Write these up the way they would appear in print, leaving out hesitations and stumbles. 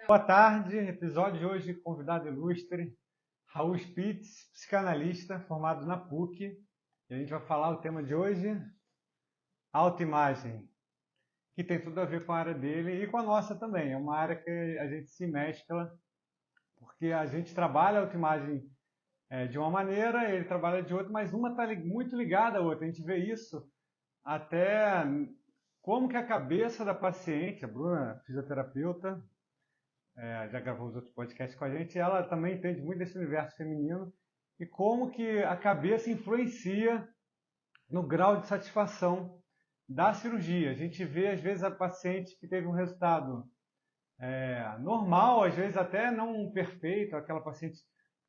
Boa tarde, episódio de hoje, convidado ilustre, Raul Spitz, psicanalista formado na PUC. E a gente vai falar o tema de hoje, autoimagem, que tem tudo a ver com a área dele e com a nossa também. É uma área que a gente se mescla, porque a gente trabalha a autoimagem de uma maneira, ele trabalha de outra, mas uma está muito ligada à outra. A gente vê isso até como que a cabeça da paciente, a Bruna, fisioterapeuta, já gravou os outros podcasts com a gente, ela também entende muito desse universo feminino e como que a cabeça influencia no grau de satisfação da cirurgia. A gente vê, às vezes, a paciente que teve um resultado normal, às vezes até não perfeito, aquela paciente,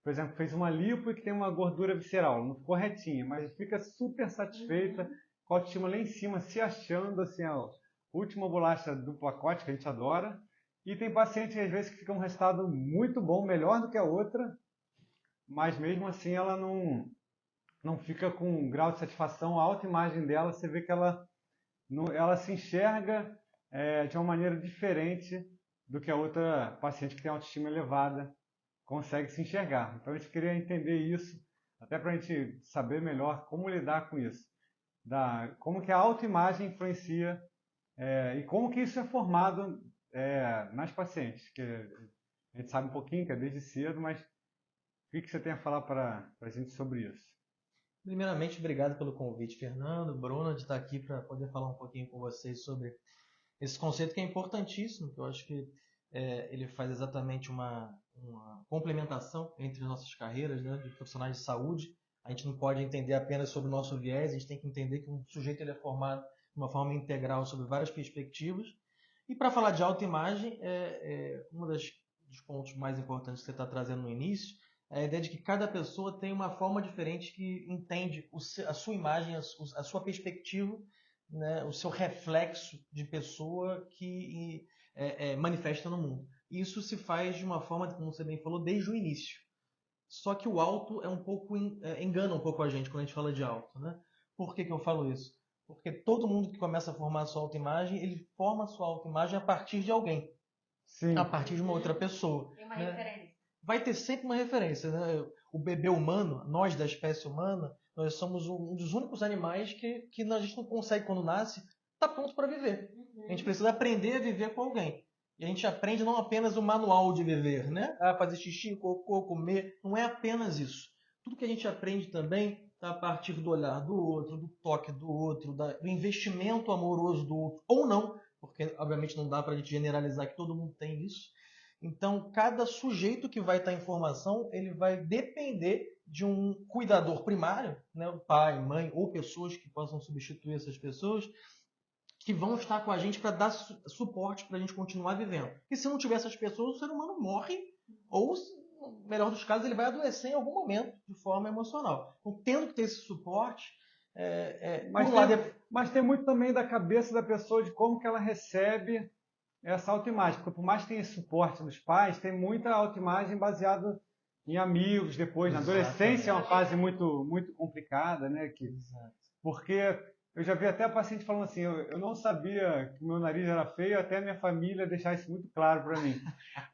por exemplo, fez uma lipo e que tem uma gordura visceral, não ficou retinha, mas fica super satisfeita, com a autoestima lá em cima, se achando assim, a última bolacha do pacote, que a gente adora. E tem paciente, às vezes, que fica um resultado muito bom, melhor do que a outra, mas mesmo assim ela não fica com um grau de satisfação. A autoimagem dela, você vê que ela se enxerga de uma maneira diferente do que a outra paciente que tem autoestima elevada consegue se enxergar. Então a gente queria entender isso, até para a gente saber melhor como lidar com isso. Como que a autoimagem influencia e como que isso é formado nas pacientes, que a gente sabe um pouquinho, que é desde cedo, mas o que você tem a falar para a gente sobre isso? Primeiramente, obrigado pelo convite, Fernando, Bruno, de estar aqui para poder falar um pouquinho com vocês sobre esse conceito que é importantíssimo, que eu acho que ele faz exatamente uma complementação entre as nossas carreiras, né, de profissionais de saúde. A gente não pode entender apenas sobre o nosso viés, a gente tem que entender que um sujeito ele é formado de uma forma integral sobre várias perspectivas. E para falar de autoimagem, um dos pontos mais importantes que você está trazendo no início é a ideia de que cada pessoa tem uma forma diferente que entende a sua imagem, a sua perspectiva, né, o seu reflexo de pessoa que manifesta no mundo. Isso se faz de uma forma, como você bem falou, desde o início. Só que o auto é um pouco engana um pouco a gente quando a gente fala de auto, né? Por que eu falo isso? Porque todo mundo que começa a formar a sua autoimagem, ele forma a sua autoimagem a partir de alguém, a Sim, partir de uma outra pessoa. Tem uma Né? referência. Vai ter sempre uma referência, né? O bebê humano, nós da espécie humana, nós somos um dos únicos animais que a gente não consegue, quando nasce, tá pronto para viver. A gente precisa aprender a viver com alguém. E a gente aprende não apenas o manual de viver, né? Ah, fazer xixi, cocô, comer. Não é apenas isso. Tudo que a gente aprende também tá a partir do olhar do outro, do toque do outro, do investimento amoroso do outro, ou não, porque obviamente não dá para a gente generalizar que todo mundo tem isso. Então, cada sujeito que vai estar em formação, ele vai depender de um cuidador primário, né, pai, mãe ou pessoas que possam substituir essas pessoas, que vão estar com a gente para dar suporte para a gente continuar vivendo. E se não tiver essas pessoas, o ser humano morre ou, no melhor dos casos, ele vai adoecer em algum momento de forma emocional. Então, tendo que ter esse suporte, por mas um lado, tem muito também da cabeça da pessoa, de como que ela recebe essa autoimagem, porque por mais que tenha esse suporte dos pais, tem muita autoimagem baseada em amigos depois. Na adolescência é uma fase muito, muito complicada, né? Porque eu já vi até a paciente falando assim, eu não sabia que o meu nariz era feio até a minha família deixar isso muito claro para mim.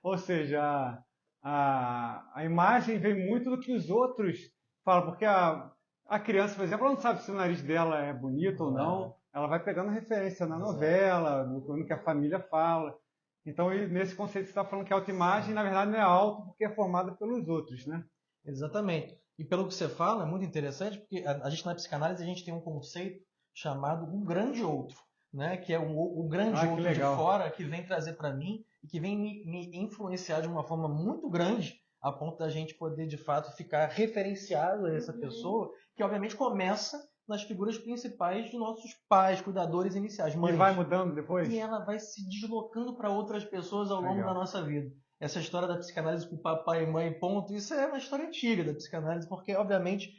Ou seja, a imagem vem muito do que os outros falam, porque a criança, por exemplo, ela não sabe se o nariz dela é bonito ou não, ela vai pegando referência na novela, no que a família fala. Então, nesse conceito, você está falando que a autoimagem, na verdade, não é auto, porque é formada pelos outros, né? Exatamente. E pelo que você fala, é muito interessante, porque a gente na psicanálise a gente tem um conceito chamado o grande outro, né? Que é o grande Ah, que outro de legal. fora que vem trazer para mim e que vem me influenciar de uma forma muito grande a ponto da gente poder de fato ficar referenciado a essa pessoa, que obviamente começa nas figuras principais de nossos pais, cuidadores iniciais, E vai mães. mudando depois? E ela vai se deslocando para outras pessoas ao longo da Legal. nossa vida. Essa história da psicanálise com papai e mãe, ponto, isso é uma história antiga da psicanálise, porque, obviamente,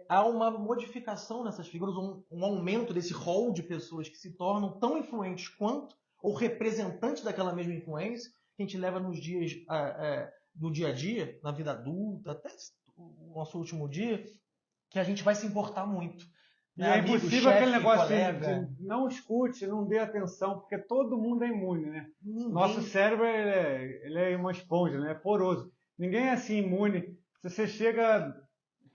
há uma modificação nessas figuras, um aumento desse rol de pessoas que se tornam tão influentes quanto, ou representantes daquela mesma influência, que a gente leva nos dias, no dia a dia, na vida adulta, até o nosso último dia, que a gente vai se importar muito. E né? é Amigo, impossível aquele chefe, negócio colega. de não escute, não dê atenção, porque todo mundo é imune, né? Nosso Ninguém. cérebro ele é uma esponja, né? É poroso. Ninguém é assim imune. Se você chega,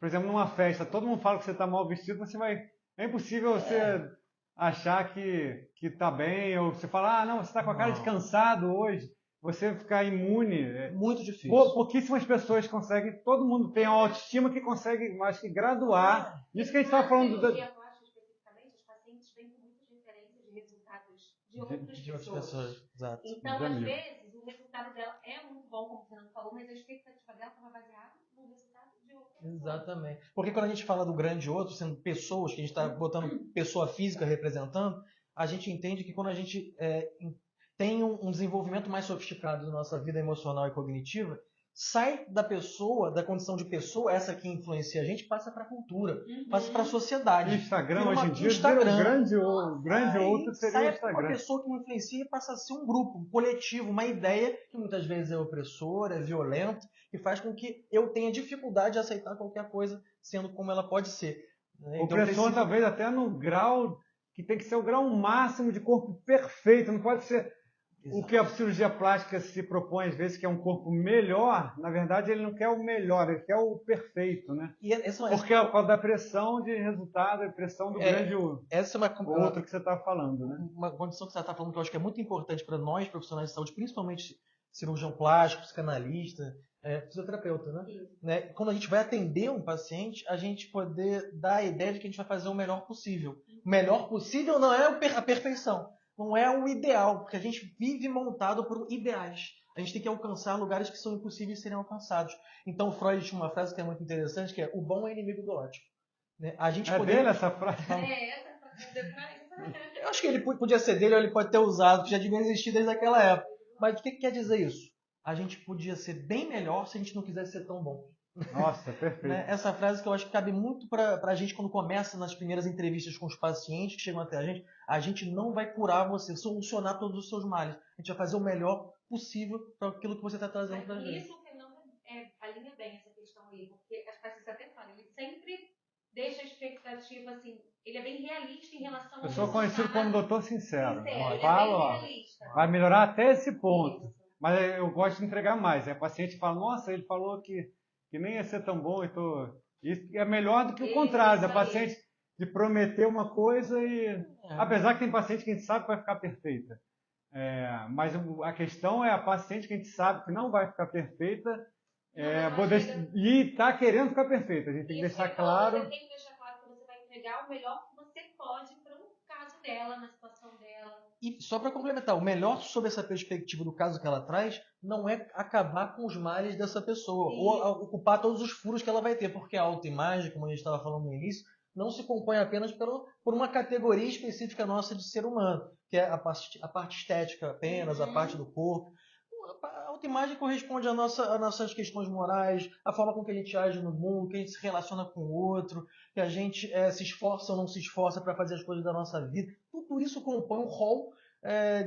por exemplo, numa festa, todo mundo fala que você está mal vestido, você vai. É impossível você achar que está bem, ou você fala, ah, não, você está com a cara de Não. cansado hoje, você ficar imune. Muito difícil. Pouquíssimas pessoas conseguem, todo mundo tem uma autoestima que consegue, acho que, graduar. Isso que a gente estava falando. Eu acho especificamente, os pacientes vêm com muitas referências de resultados de outras De outras pessoas. pessoas. Exato. Então, às vezes, o resultado dela é muito bom, como o Fernando falou, mas a expectativa dela estava baseada no resultado de outra pessoa. Exatamente. Porque quando a gente fala do grande outro, sendo pessoas, que a gente está botando pessoa física representando, a gente entende que quando a gente tem um desenvolvimento mais sofisticado da nossa vida emocional e cognitiva, sai da pessoa, da condição de pessoa, essa que influencia a gente, passa para a cultura, passa para a sociedade. Instagram, hoje em dia, Instagram. o grande outro seria o Sai Instagram. uma pessoa que me influencia e passa a ser um grupo, um coletivo, uma ideia que muitas vezes é opressora, é violenta, que faz com que eu tenha dificuldade de aceitar qualquer coisa sendo como ela pode ser. Né? Então, Opressor talvez até no grau que tem que ser o grau máximo de corpo perfeito, não pode ser o que a cirurgia plástica se propõe às vezes, que é um corpo melhor. Na verdade, ele não quer o melhor, ele quer o perfeito, né? Porque é por causa da pressão de resultado, a pressão do grande essa é outro que você está falando, né? Uma condição que você está falando que eu acho que é muito importante para nós, profissionais de saúde, principalmente cirurgião plástico, psicanalista, fisioterapeuta, né? Quando a gente vai atender um paciente, a gente poder dar a ideia de que a gente vai fazer o melhor possível. O melhor possível não é a perfeição, não é o ideal, porque a gente vive montado por ideais. A gente tem que alcançar lugares que são impossíveis de serem alcançados. Então, Freud tinha uma frase que é muito interessante, que é: o bom é inimigo do ótimo. Né? A gente dele essa frase? Essa frase. Eu acho que ele podia ser dele ou ele pode ter usado, que já devia existir desde aquela época. Mas o que quer dizer isso? A gente podia ser bem melhor se a gente não quisesse ser tão bom. Nossa, perfeito. Né? Essa frase que eu acho que cabe muito para a gente quando começa nas primeiras entrevistas com os pacientes que chegam até a gente não vai curar você, solucionar todos os seus males. A gente vai fazer o melhor possível para aquilo que você está trazendo para a gente. Isso que não alinha bem essa questão aí, porque as pacientes até falam, ele sempre deixa a expectativa assim, ele é bem realista em relação ao Eu sou conhecido como doutor sincero. Eu falo, vai melhorar até esse ponto. Isso. Mas eu gosto de entregar mais. A paciente fala, nossa, ele falou que nem ia ser tão bom. Isso é melhor do que o contrário. A paciente de prometer uma coisa e... Apesar que tem paciente que a gente sabe que vai ficar perfeita. Mas a questão é a paciente que a gente sabe que não vai ficar perfeita e está querendo ficar perfeita. A gente tem que deixar claro... Você tem que deixar claro que você vai entregar o melhor que você pode para o caso dela, na situação dela. E só para complementar, o melhor sobre essa perspectiva do caso que ela traz não é acabar com os males dessa pessoa, ou ocupar todos os furos que ela vai ter, porque a autoimagem, como a gente estava falando no início, não se compõe apenas por uma categoria específica nossa de ser humano, que é a parte estética apenas, a parte do corpo. A autoimagem corresponde às nossas questões morais, a forma com que a gente age no mundo, que a gente se relaciona com o outro, que a gente se esforça ou não se esforça para fazer as coisas da nossa vida. Tudo isso compõe um rol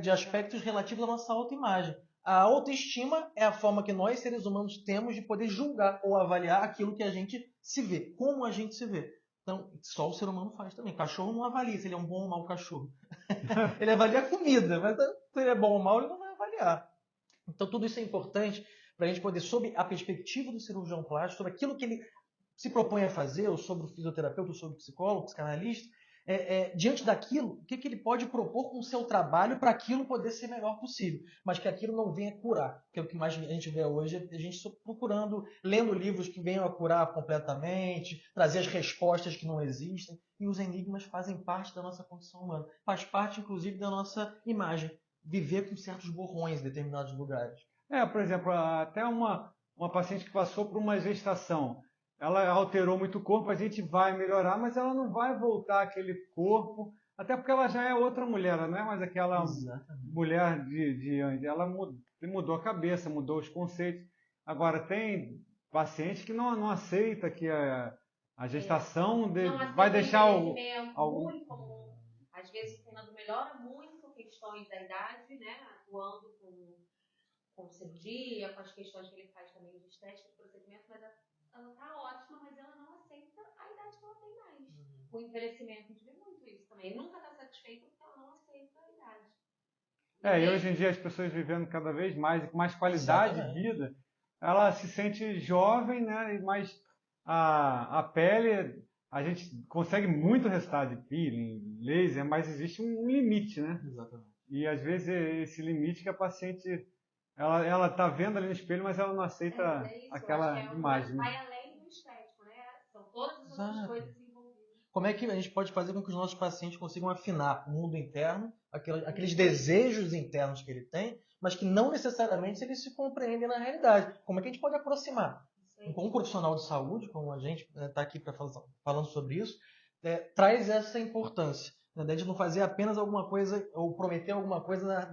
de aspectos relativos à nossa autoimagem. A autoestima é a forma que nós, seres humanos, temos de poder julgar ou avaliar aquilo que a gente se vê, como a gente se vê. Então, só o ser humano faz também. Cachorro não avalia se ele é um bom ou mau cachorro. Ele avalia a comida, mas se ele é bom ou mau, ele não vai avaliar. Então, tudo isso é importante para a gente poder, sob a perspectiva do cirurgião plástico, sobre aquilo que ele se propõe a fazer, ou sobre o fisioterapeuta, ou sobre o psicólogo, o psicanalista, diante daquilo, o que ele pode propor com o seu trabalho para aquilo poder ser melhor possível, mas que aquilo não venha curar, que é o que mais a gente vê hoje, a gente procurando, lendo livros que venham a curar completamente, trazer as respostas que não existem, e os enigmas fazem parte da nossa condição humana, faz parte, inclusive, da nossa imagem, viver com certos borrões em determinados lugares. Por exemplo, até uma paciente que passou por uma gestação, ela alterou muito o corpo, a gente vai melhorar, mas ela não vai voltar aquele corpo, até porque ela já é outra mulher, ela não é mais aquela mulher de antes. Ela mudou a cabeça, mudou os conceitos. Agora, tem paciente que não aceita que a gestação vai deixar algum... Muito comum. Às vezes o Fernando melhora muito questões da idade, né? Atuando com cirurgia, com as questões que ele faz também de estética, de procedimento, mas ela tá ótima, mas ela não aceita a idade que ela tem mais. com o envelhecimento, a gente vê muito isso também. Ele nunca está satisfeito porque ela não aceita a idade. E hoje em dia as pessoas vivendo cada vez mais e com mais qualidade de vida, ela se sente jovem, né? Mas a pele, a gente consegue muito resultado de peeling, laser, mas existe um limite, né? Exatamente. E às vezes é esse limite que a paciente, ela tá vendo ali no espelho, mas ela não aceita aquela imagem, né? Vai além do estético, né? São todas as outras coisas envolvidas. Como é que a gente pode fazer com que os nossos pacientes consigam afinar o mundo interno, aqueles desejos internos que ele tem, mas que não necessariamente eles se compreendem na realidade? Como é que a gente pode aproximar? Um profissional de saúde, como a gente está aqui falando sobre isso, traz essa importância, né, de não fazer apenas alguma coisa ou prometer alguma coisa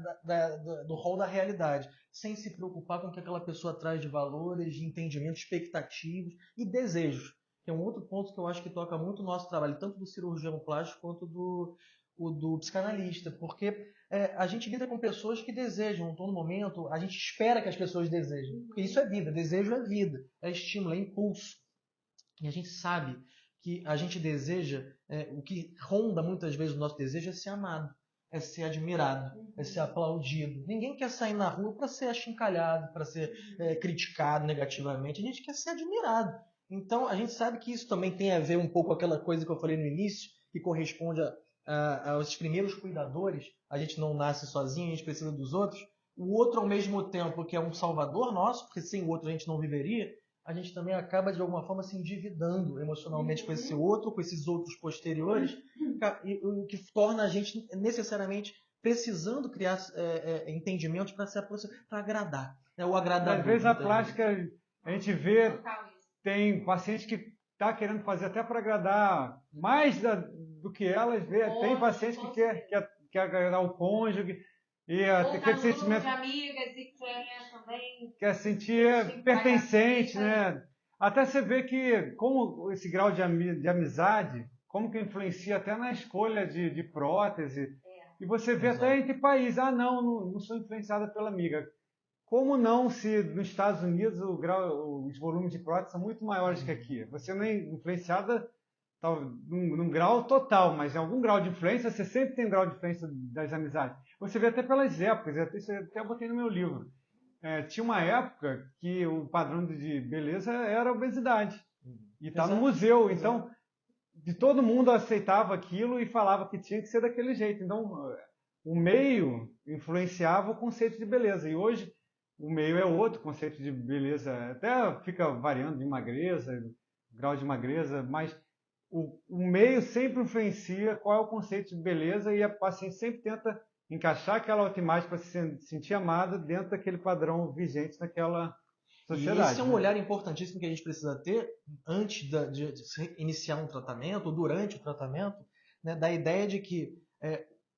do rol da realidade, sem se preocupar com o que aquela pessoa traz de valores, de entendimento, expectativas e desejos. Que é um outro ponto que eu acho que toca muito o nosso trabalho, tanto do cirurgião plástico quanto do psicanalista, porque a gente lida com pessoas que desejam, todo momento, a gente espera que as pessoas desejem, porque isso é vida, desejo é vida, é estímulo, é impulso. E a gente sabe que a gente deseja, o que ronda muitas vezes o nosso desejo é ser amado, é ser admirado, é ser aplaudido. Ninguém quer sair na rua para ser achincalhado, para ser criticado negativamente, a gente quer ser admirado. Então, a gente sabe que isso também tem a ver um pouco com aquela coisa que eu falei no início, que corresponde aos primeiros cuidadores. A gente não nasce sozinho, a gente precisa dos outros. O outro, ao mesmo tempo, que é um salvador nosso, porque sem o outro a gente não viveria, a gente também acaba, de alguma forma, se endividando emocionalmente com esse outro, com esses outros posteriores, o que torna a gente necessariamente precisando criar entendimentos para se aproximar, para agradar. O agradador. Às vezes a plástica, a gente vê, tem paciente que está querendo fazer até para agradar mais do que elas vê. Tem paciente que quer agradar o cônjuge e aquele sentimento de amigas e quer também quer sentir pertencente, né? Até você vê que como esse grau de amizade, como que influencia até na escolha de prótese. E você vê até entre países, não sou influenciada pela amiga. Como não, se nos Estados Unidos os volumes de prótese são muito maiores que aqui? Você não é influenciada num grau total, mas em algum grau de influência, você sempre tem grau de influência das amizades. Você vê até pelas épocas, isso eu até botei no meu livro. Tinha uma época que o padrão de beleza era a obesidade. E está no museu, então de todo mundo aceitava aquilo e falava que tinha que ser daquele jeito. Então o meio influenciava o conceito de beleza. E hoje o meio é outro conceito de beleza, até fica variando de magreza, grau de magreza, mas o meio sempre influencia qual é o conceito de beleza e a paciente sempre tenta encaixar aquela autoimagem para se sentir amada dentro daquele padrão vigente naquela sociedade. E esse é um olhar importantíssimo que a gente precisa ter antes de iniciar um tratamento, ou durante o tratamento, né, da ideia de que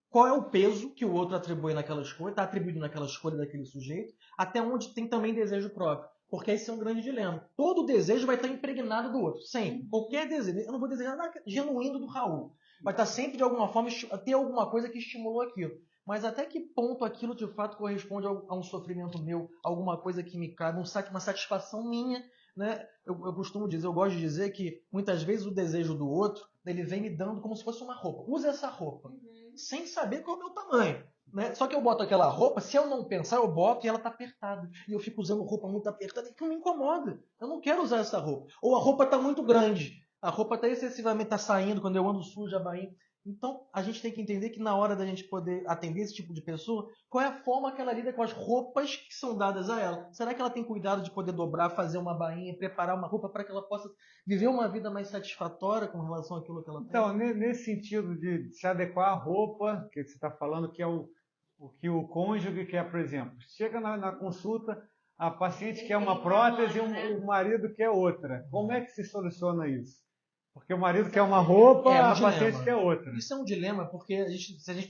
qual é o peso que o outro atribui naquela escolha, está atribuído naquela escolha daquele sujeito, até onde tem também desejo próprio. Porque esse é um grande dilema. Todo desejo vai estar impregnado do outro. Sempre. Qualquer desejo. Eu não vou desejar nada genuíno do Raul. Vai estar sempre, de alguma forma, ter alguma coisa que estimulou aquilo. Mas até que ponto aquilo, de fato, corresponde a um sofrimento meu, alguma coisa que me cabe, uma satisfação minha, né? Eu costumo dizer, eu gosto de dizer que, muitas vezes, o desejo do outro, ele vem me dando como se fosse uma roupa. Usa essa roupa. Sem saber qual é o meu tamanho. Né? Só que eu boto aquela roupa, se eu não pensar, eu boto e ela está apertada. E eu fico usando roupa muito apertada e que me incomoda. Eu não quero usar essa roupa. Ou a roupa está muito grande. A roupa está excessivamente saindo quando eu ando suja, a bainha. Então, a gente tem que entender que na hora da gente poder atender esse tipo de pessoa, qual é a forma que ela lida com as roupas que são dadas a ela? Será que ela tem cuidado de poder dobrar, fazer uma bainha, preparar uma roupa para que ela possa viver uma vida mais satisfatória com relação àquilo que ela tem? Então, nesse sentido de se adequar à roupa, que você está falando, que é o que o cônjuge quer, por exemplo. Chega na consulta, a paciente quer uma prótese e o marido quer outra. Como é que se soluciona isso? Porque o marido quer uma roupa, a paciente quer outra. Isso é um dilema, porque se a gente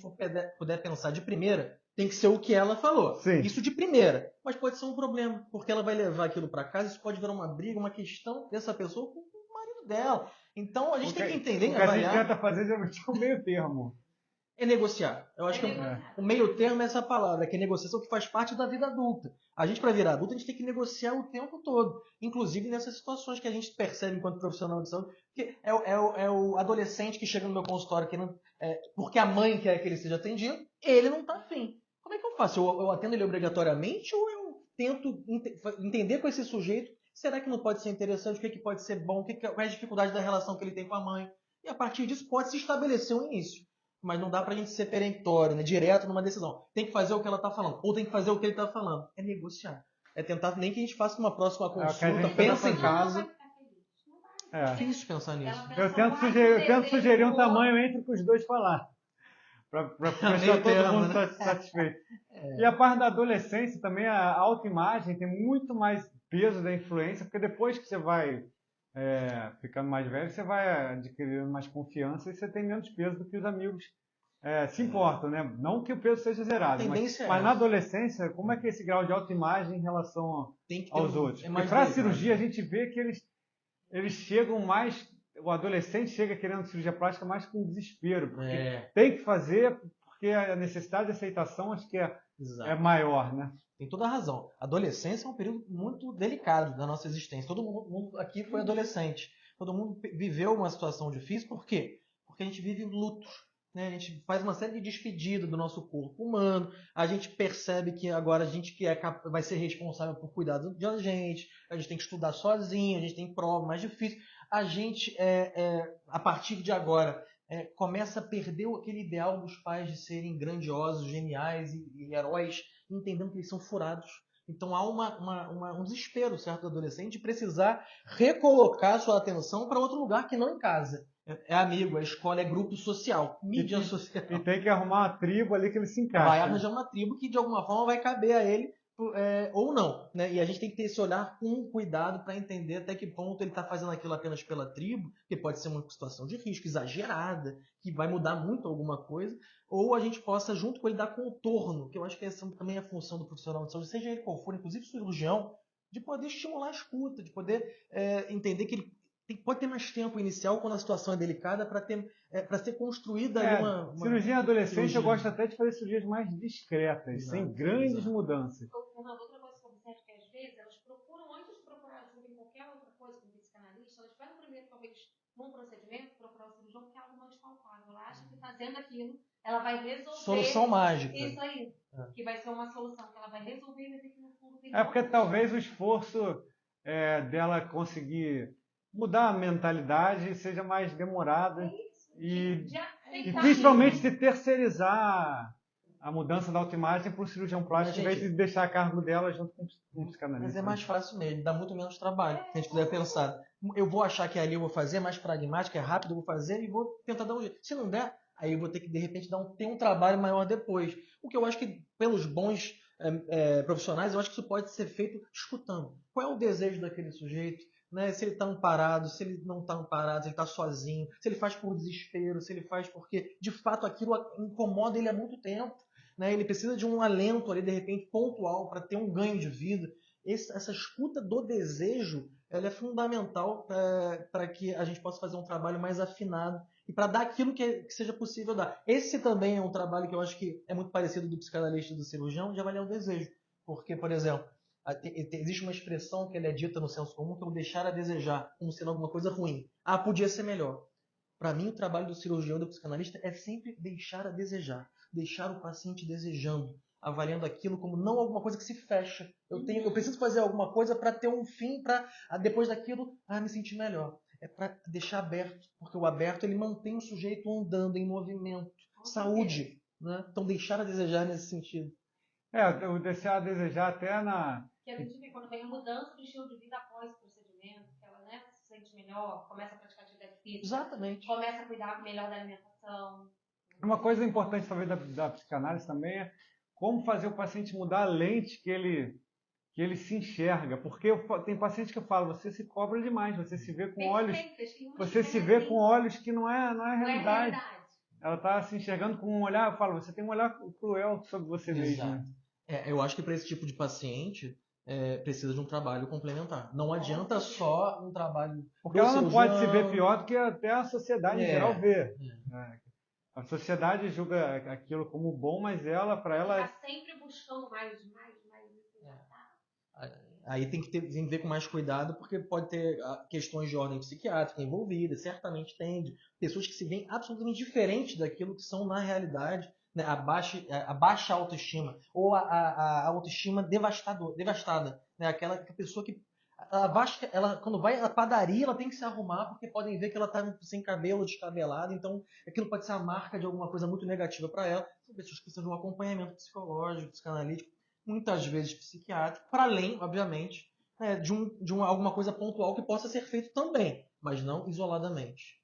puder pensar de primeira, tem que ser o que ela falou. Sim. Isso de primeira. Mas pode ser um problema, porque ela vai levar aquilo para casa, isso pode virar uma briga, uma questão dessa pessoa com o marido dela. Então a gente tem que entender, o que a gente tenta fazer geralmente é o meio termo. é negociar. Eu acho que negociar. o meio termo é essa palavra, que é negociação, que faz parte da vida adulta. A gente, para virar adulto, a gente tem que negociar o tempo todo. Inclusive nessas situações que a gente percebe enquanto profissional de saúde. Que é o adolescente que chega no meu consultório querendo, porque a mãe quer que ele seja atendido, ele não está afim. Como é que eu faço? Eu atendo ele obrigatoriamente ou eu tento entender com esse sujeito, será que não pode ser interessante, o que pode ser bom, qual é a dificuldade da relação que ele tem com a mãe? E a partir disso pode se estabelecer um início. Mas não dá pra gente ser peremptório, né? Direto numa decisão. Tem que fazer o que ela tá falando, ou tem que fazer o que ele tá falando. É negociar. É tentar nem que a gente faça uma próxima consulta, pensa em casa. É difícil pensar nisso. Eu tento sugerir um tamanho entre que os dois falar. Para deixar todo mundo satisfeito. E a parte da adolescência também, a autoimagem tem muito mais peso da influência, porque depois que você vai ficando mais velho, você vai adquirindo mais confiança e você tem menos peso do que os amigos se importam, né? Não que o peso seja zerado, mas na adolescência, como é que é esse grau de autoimagem em relação aos outros? Porque para a cirurgia a gente vê que eles chegam mais... O adolescente chega querendo cirurgia plástica mais com desespero, porque tem que fazer, porque a necessidade de aceitação acho que é maior, né? Tem toda a razão. A adolescência é um período muito delicado da nossa existência. Todo mundo aqui foi adolescente. Todo mundo viveu uma situação difícil. Por quê? Porque a gente vive lutos. Né? A gente faz uma série de despedidas do nosso corpo humano. A gente percebe que agora a gente vai ser responsável por cuidar de gente tem que estudar sozinho, a gente tem prova mais difícil. A gente, a partir de agora, começa a perder aquele ideal dos pais de serem grandiosos, geniais e heróis, entendendo que eles são furados. Então há um desespero, certo, do adolescente de precisar recolocar sua atenção para outro lugar que não em casa. É amigo, a escola é grupo social, mídia social. E tem que arrumar uma tribo ali que ele se encaixa. Vai arranjar uma tribo que de alguma forma vai caber a ele ou não, né? E a gente tem que ter esse olhar com cuidado para entender até que ponto ele está fazendo aquilo apenas pela tribo, que pode ser uma situação de risco exagerada, que vai mudar muito alguma coisa, ou a gente possa, junto com ele, dar contorno, que eu acho que essa também é a função do profissional de saúde, seja ele qual for, inclusive cirurgião, de poder estimular a escuta, de poder entender que ele pode ter mais tempo inicial quando a situação é delicada para ser construída ali uma cirurgia em adolescente. Eu gosto até de fazer cirurgias mais discretas, sem grandes mudanças. Fernando, outra coisa que eu observo que às vezes elas procuram, antes de procurar ajuda em qualquer outra coisa com psicanalista, elas fazem primeiro, talvez, num procedimento, procurar o cirurgião, porque é algo mais palpável. Ela acha que fazendo aquilo, ela vai resolver. Solução mágica. Isso aí. Que vai ser uma solução que ela vai resolver, mas é que no fundo tem porque talvez o esforço dela conseguir mudar a mentalidade seja mais demorado e principalmente de terceirizar a mudança da autoimagem para o cirurgião plástico, em vez de deixar a cargo dela junto com o psicanalista. Mas é mais fácil mesmo, dá muito menos trabalho, se a gente puder pensar. Eu vou achar que ali eu vou fazer, é mais pragmático, é rápido, eu vou fazer e vou tentar dar um jeito. Se não der, aí eu vou ter que, de repente, ter um trabalho maior depois. O que eu acho que, pelos bons profissionais, eu acho que isso pode ser feito escutando. Qual é o desejo daquele sujeito? Né? Se ele está amparado, se ele não está amparado, se ele está sozinho, se ele faz por desespero, se ele faz porque, de fato, aquilo incomoda ele há muito tempo. Né? Ele precisa de um alento ali, de repente, pontual, para ter um ganho de vida. Essa escuta do desejo, ela é fundamental para que a gente possa fazer um trabalho mais afinado e para dar aquilo que seja possível dar. Esse também é um trabalho que eu acho que é muito parecido do psicanalista e do cirurgião, de avaliar o desejo. Porque, por exemplo, existe uma expressão que ela é dita no senso comum, que é o deixar a desejar, como sendo alguma coisa ruim. Podia ser melhor. Para mim, o trabalho do cirurgião e do psicanalista é sempre deixar a desejar. Deixar o paciente desejando, avaliando aquilo como não alguma coisa que se fecha. Eu preciso fazer alguma coisa para ter um fim, para depois daquilo, me sentir melhor. É para deixar aberto, porque o aberto ele mantém o sujeito andando em movimento. Saúde. Né? Então, deixar a desejar nesse sentido. O deixar a desejar até na... Que a gente vê quando tem a mudança do estilo de vida após o procedimento, que ela se sente melhor, começa a praticar atividade física. Exatamente. Começa a cuidar melhor da alimentação. Uma coisa importante talvez da psicanálise também é como fazer o paciente mudar a lente que ele se enxerga, porque tem paciente que eu falo, você se cobra demais, você se vê com olhos, você se vê com olhos que não é realidade. Ela está se enxergando com um olhar, eu falo, você tem um olhar cruel sobre você mesmo. Eu acho que para esse tipo de paciente precisa de um trabalho complementar. Não adianta só um trabalho. Porque ela não pode se ver pior do que até a sociedade em geral vê. A sociedade julga aquilo como bom, mas para ela... Está sempre buscando mais. Aí tem que ver com mais cuidado, porque pode ter questões de ordem psiquiátrica envolvidas, certamente tem, de pessoas que se veem absolutamente diferentes daquilo que são na realidade, né, a baixa autoestima, ou a autoestima devastada, né, aquela pessoa que quando vai à padaria, ela tem que se arrumar, porque podem ver que ela está sem cabelo, descabelada, então aquilo pode ser a marca de alguma coisa muito negativa para ela. São pessoas que precisam de um acompanhamento psicológico, psicanalítico, muitas vezes psiquiátrico, para além, obviamente, né, de alguma coisa pontual que possa ser feito também, mas não isoladamente.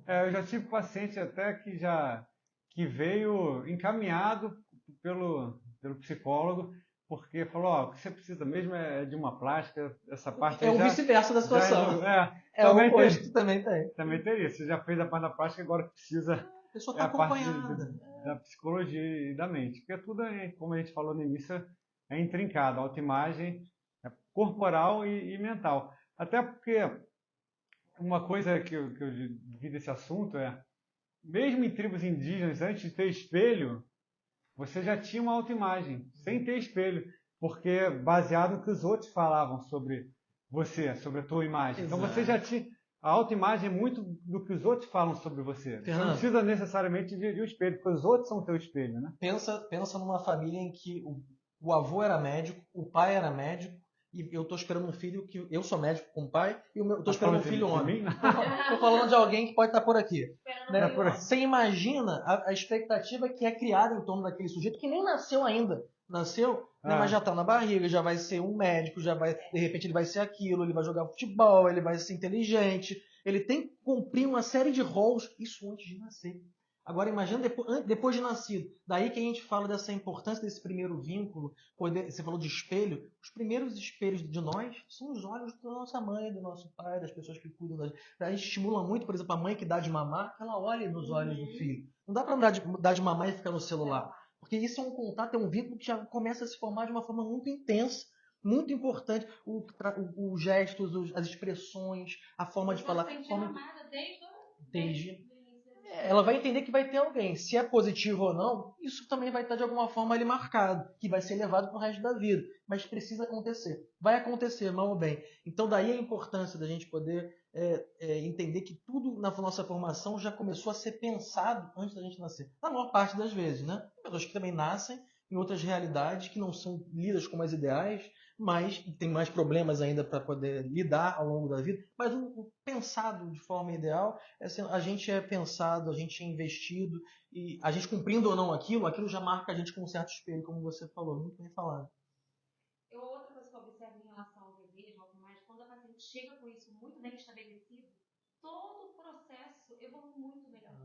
Eu já tive paciente até que veio encaminhado pelo psicólogo, porque falou, ó, o que você precisa mesmo é de uma plástica, essa parte É aí o vice-versa da situação. É o oposto, também tem. Também teria. Você já fez a parte da plástica, agora precisa a pessoa tá a parte acompanhada. da psicologia e da mente. Porque tudo, como a gente falou no início, é intrincado. A autoimagem é corporal e mental. Até porque uma coisa que eu vi desse assunto mesmo em tribos indígenas, antes de ter espelho, você já tinha uma autoimagem, sem ter espelho. Porque baseado no que os outros falavam sobre você, sobre a tua imagem. Exato. Então você já tinha... A autoimagem é muito do que os outros falam sobre você. Você não precisa necessariamente de um espelho, porque os outros são o teu espelho, né? Pensa numa família em que o avô era médico, o pai era médico, e eu estou esperando um filho que... Eu sou médico com o pai, e eu estou esperando um filho homem. Estou falando de alguém que pode estar por aqui. Né? Você imagina a expectativa que é criada em torno daquele sujeito que nem nasceu ainda. Nasceu, né, mas já está na barriga, já vai ser um médico, de repente ele vai ser aquilo, ele vai jogar futebol, ele vai ser inteligente, ele tem que cumprir uma série de roles, isso antes de nascer. Agora imagina depois de nascido. Daí que a gente fala dessa importância desse primeiro vínculo. Você falou de espelho. Os primeiros espelhos de nós são os olhos da nossa mãe, do nosso pai, das pessoas que cuidam da gente. A gente estimula muito, por exemplo, a mãe que dá de mamar, que ela olhe nos olhos do filho. Não dá para dar de mamar e ficar no celular. Porque isso é um contato, é um vínculo que já começa a se formar de uma forma muito intensa. Muito importante. Os gestos, as expressões, a forma de falar. Desde ela vai entender que vai ter alguém. Se é positivo ou não, isso também vai estar de alguma forma ali marcado, que vai ser levado para o resto da vida. Mas precisa acontecer. Vai acontecer, mal ou bem. Então daí a importância da gente poder entender que tudo na nossa formação já começou a ser pensado antes da gente nascer. Na maior parte das vezes, né? Pessoas que também nascem em outras realidades que não são lidas como as ideais, mas tem mais problemas ainda para poder lidar ao longo da vida. Mas o pensado de forma ideal é assim, a gente é pensado, a gente é investido, e a gente cumprindo ou não aquilo já marca a gente com um certo espelho, como você falou, muito bem falado. Outra coisa que eu observo em relação ao desejo, quando a paciente chega com isso muito bem estabelecido, todo o processo evolui muito melhor.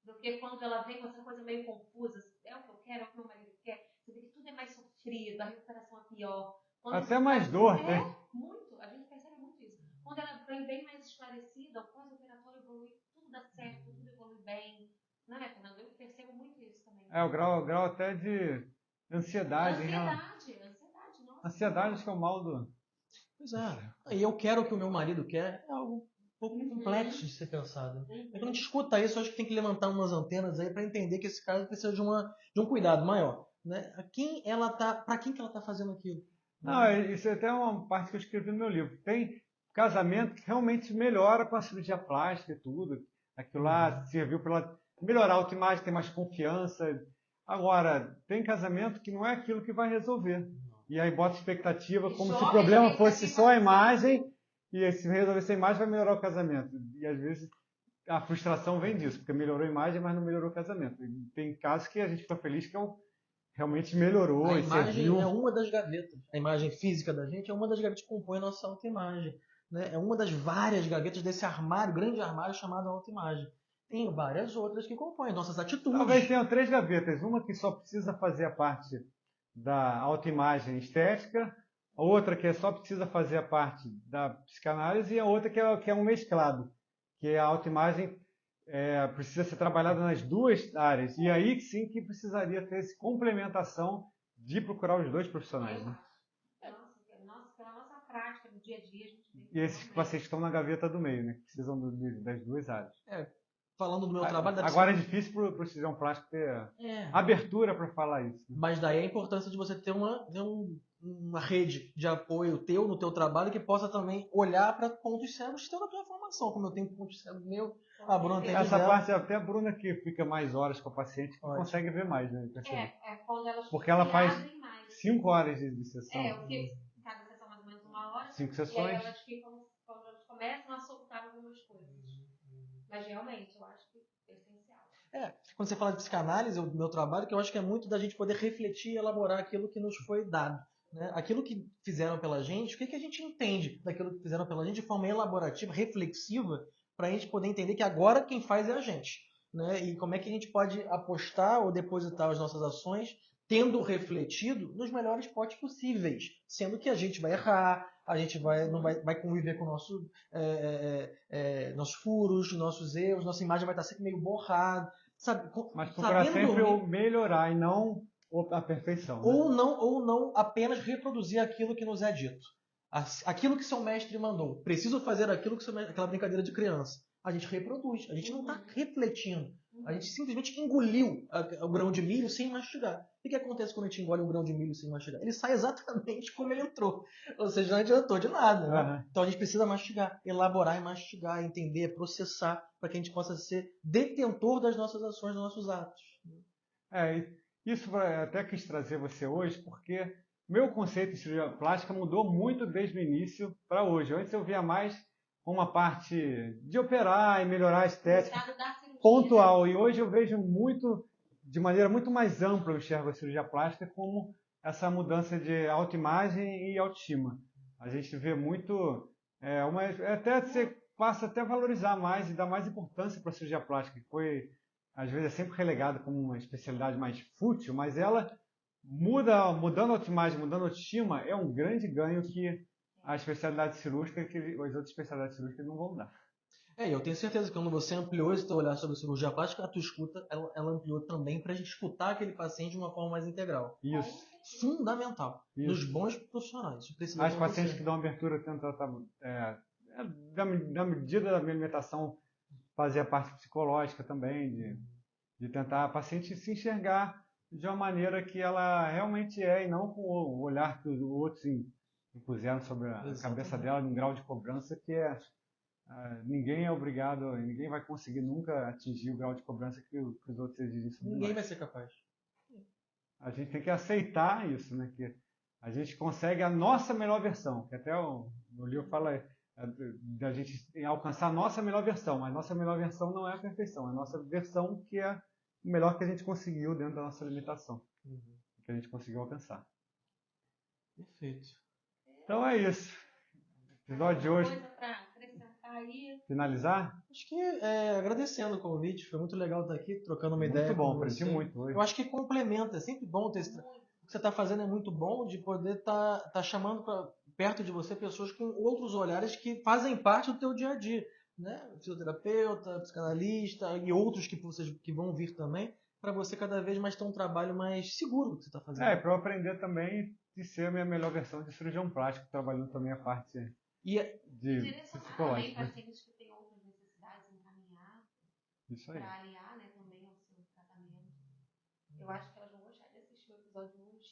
Do que quando ela vem com essa coisa meio confusa, é o que eu quero, é o que meu marido quer, você vê que tudo é mais sofrido, a recuperação é pior. Até mais dor, né? Muito, a gente percebe muito isso. Quando ela vem bem mais esclarecida, o pós-operatório evolui, tudo dá certo, tudo evolui bem. Não é, Fernando? Eu percebo muito isso também. O grau até de ansiedade. Ansiedade, nossa. Ansiedade acho que é o mal do... Pois é. E eu quero o que o meu marido quer, é algo um pouco complexo de ser pensado. Quando a gente escuta isso, eu acho que tem que levantar umas antenas aí para entender que esse caso precisa de um cuidado maior. Né? Para quem que ela está fazendo aquilo? Não, isso é até uma parte que eu escrevi no meu livro. Tem casamento que realmente melhora com a cirurgia plástica e tudo. Aquilo lá serviu para melhorar a autoimagem, ter mais confiança. Agora, tem casamento que não é aquilo que vai resolver. E aí bota expectativa como se o problema fosse só a imagem, e se resolver essa imagem vai melhorar o casamento. E às vezes a frustração vem disso, porque melhorou a imagem, mas não melhorou o casamento. E tem casos que a gente fica feliz que realmente melhorou. A imagem é uma das gavetas. A imagem física da gente é uma das gavetas que compõe a nossa autoimagem. Né? É uma das várias gavetas desse armário, grande armário chamado autoimagem. Tem várias outras que compõem nossas atitudes. Talvez tenham 3 gavetas. Uma que só precisa fazer a parte da autoimagem estética, a outra que só precisa fazer a parte da psicanálise e a outra que é um mesclado, que é a autoimagem precisa ser trabalhada nas duas áreas. E aí sim que precisaria ter essa complementação de procurar os dois profissionais. Né? Pela nossa prática do dia a dia, a gente vê. E esses pacientes estão na gaveta do meio, né? Que precisam das duas áreas. falando do meu trabalho... Agora é difícil para o cirurgião plástico ter abertura para falar isso. Né? Mas daí a importância de você ter uma rede de apoio no teu trabalho, que possa também olhar para pontos cegos teu na tua formação, como eu tenho pontos cegos meu, a Bruna tem essa parte, até a Bruna que fica mais horas com a paciente, que consegue ver mais, né? Quando elas porque ela faz abrem mais. 5 horas de sessão. Eu fico cada sessão mais ou menos 1 hora. 5 sessões. E aí elas ficam, quando elas começam a soltar algumas coisas. Mas realmente, eu acho que é essencial. Quando você fala de psicanálise, o meu trabalho, que eu acho que é muito da gente poder refletir e elaborar aquilo que nos foi dado. Né? Aquilo que fizeram pela gente, o que a gente entende daquilo que fizeram pela gente de forma elaborativa, reflexiva, para a gente poder entender que agora quem faz é a gente. Né? E como é que a gente pode apostar ou depositar as nossas ações tendo refletido nos melhores potes possíveis. Sendo que a gente vai errar, a gente não vai conviver com nossos furos, nossos erros, nossa imagem vai estar sempre meio borrada. Sabe? Mas procurar sempre o melhorar e não a perfeição. Né? Ou não apenas reproduzir aquilo que nos é dito. Aquilo que seu mestre mandou. Preciso fazer aquilo que aquela brincadeira de criança. A gente reproduz. A gente não está refletindo. A gente simplesmente engoliu o grão de milho sem mastigar. O que acontece quando a gente engole um grão de milho sem mastigar? Ele sai exatamente como ele entrou. Ou seja, não adiantou de nada. Né? Então a gente precisa mastigar, elaborar e mastigar, entender, processar, para que a gente possa ser detentor das nossas ações, dos nossos atos. Isso eu até quis trazer você hoje, porque meu conceito de cirurgia plástica mudou muito desde o início para hoje. Antes eu via mais uma parte de operar e melhorar a estética pontual. E hoje eu vejo de maneira muito mais ampla, eu enxergo a cirurgia plástica como essa mudança de autoimagem e autoestima. A gente vê muito, até você passa até a valorizar mais e dar mais importância para a cirurgia plástica, que foi, às vezes, é sempre relegada como uma especialidade mais fútil, mas ela mudando a autoimagem, mudando a autoestima, é um grande ganho que a especialidade cirúrgica, que as outras especialidades cirúrgicas não vão dar. Eu tenho certeza que quando você ampliou esse teu olhar sobre a cirurgia plástica, a tua escuta, ela ampliou também para a gente escutar aquele paciente de uma forma mais integral. Isso. Fundamental. Isso. Nos bons profissionais. As pacientes que dão abertura tentam na medida da minha alimentação, fazer a parte psicológica também, de tentar a paciente se enxergar de uma maneira que ela realmente é, e não com o olhar que os outros impuseram sobre a cabeça dela, num grau de cobrança que ninguém é obrigado, ninguém vai conseguir nunca atingir o grau de cobrança que os outros exigem sobre nós. Ninguém vai ser capaz. A gente tem que aceitar isso, né? Que a gente consegue a nossa melhor versão, que até no livro fala da gente alcançar a nossa melhor versão, mas nossa melhor versão não é a perfeição, é a nossa versão que é o melhor que a gente conseguiu dentro da nossa limitação, que a gente conseguiu alcançar. Perfeito. Então é isso. Episódio de hoje. Coisa para acrescentar aí. Finalizar? Acho que agradecendo o convite, foi muito legal estar aqui trocando uma ideia. Muito bom, aprendi muito hoje. Eu acho que complementa, é sempre bom ter o que você está fazendo é muito bom de poder estar chamando para perto de você pessoas com outros olhares que fazem parte do teu dia a dia, né? Fisioterapeuta, psicanalista e outros que vão vir também, para você cada vez mais ter um trabalho mais seguro do que você está fazendo. Para eu aprender também de ser a minha melhor versão de cirurgião plástico, trabalhando também a parte de psicológica. Também pacientes que têm outras necessidades encaminhar para aliar, né, também ao seu tratamento. Eu acho que elas vão gostar de assistir o episódio hoje.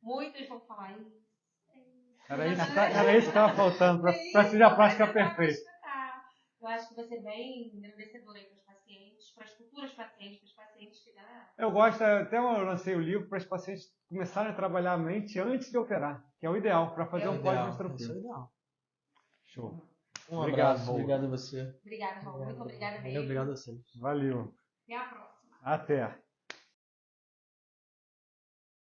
Muitas vão falar isso. Era isso que estava faltando para a cirurgia plástica perfeita. Eu acho que vai ser bem engrandecedor aí para os pacientes, para as futuras pacientes, para os pacientes que dá. Eu gosto, até eu lancei o livro para os pacientes começarem a trabalhar a mente antes de operar, que é o ideal, para fazer um pós mais tranquilo. Isso é ideal. Show. Obrigado, obrigado a você. Obrigada, Raul. Muito obrigada mesmo. Obrigado a você. Valeu. Até a próxima. Até.